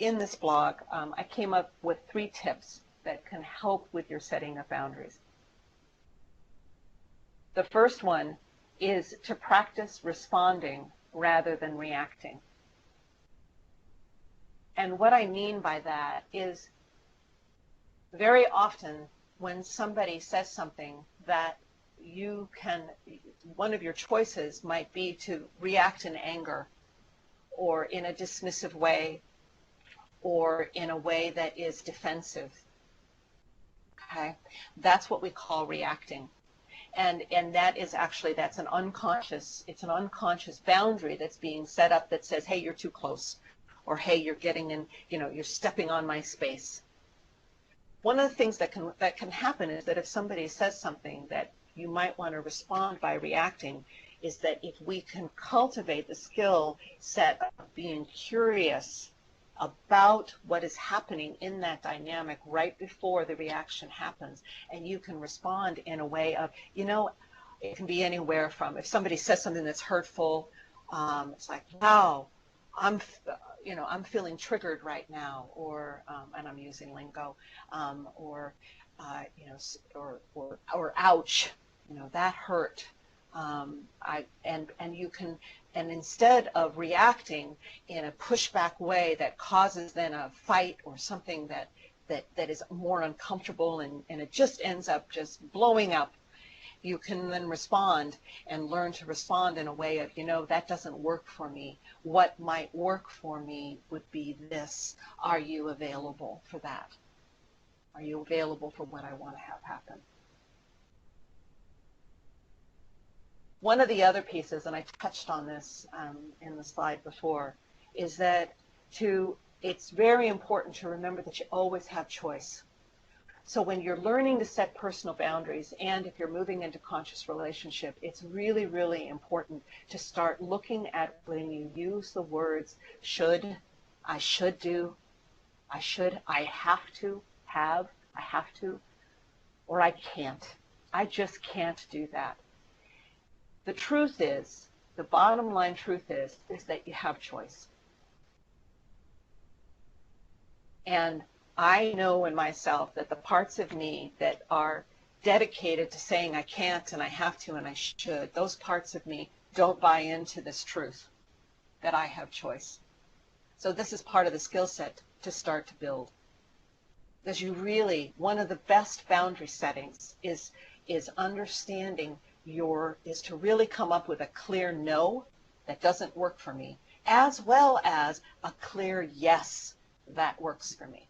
in this blog, I came up with 3 tips that can help with your setting of boundaries. The first one is to practice responding rather than reacting. And what I mean by that is very often when somebody says something that one of your choices might be to react in anger or in a dismissive way or in a way that is defensive. Okay? That's what we call reacting. And that is actually, it's an unconscious boundary that's being set up that says, hey, you're too close, or hey, you're getting in, you're stepping on my space. One of the things that can happen is that if somebody says something that you might want to respond by reacting, is that if we can cultivate the skill set of being curious about what is happening in that dynamic right before the reaction happens, and you can respond in a way of, it can be anywhere from, if somebody says something that's hurtful, it's like, wow, I'm feeling triggered right now, or and I'm using lingo, or ouch, that hurt. And instead of reacting in a pushback way that causes then a fight or something that is more uncomfortable and it just ends up just blowing up, you can then respond and learn to respond in a way of, that doesn't work for me. What might work for me would be this. Are you available for that? Are you available for what I want to have happen? One of the other pieces, and I touched on this in the slide before, is that it's very important to remember that you always have choice. So when you're learning to set personal boundaries, and if you're moving into conscious relationship, it's really, really important to start looking at when you use the words should, I should do, I should, I have to, have, I have to, or I can't. I just can't do that. The truth is, the bottom line truth is that you have choice. And I know in myself that the parts of me that are dedicated to saying I can't and I have to and I should, those parts of me don't buy into this truth that I have choice. So this is part of the skill set to start to build. Because one of the best boundary settings is understanding is to really come up with a clear no, that doesn't work for me, as well as a clear yes, that works for me.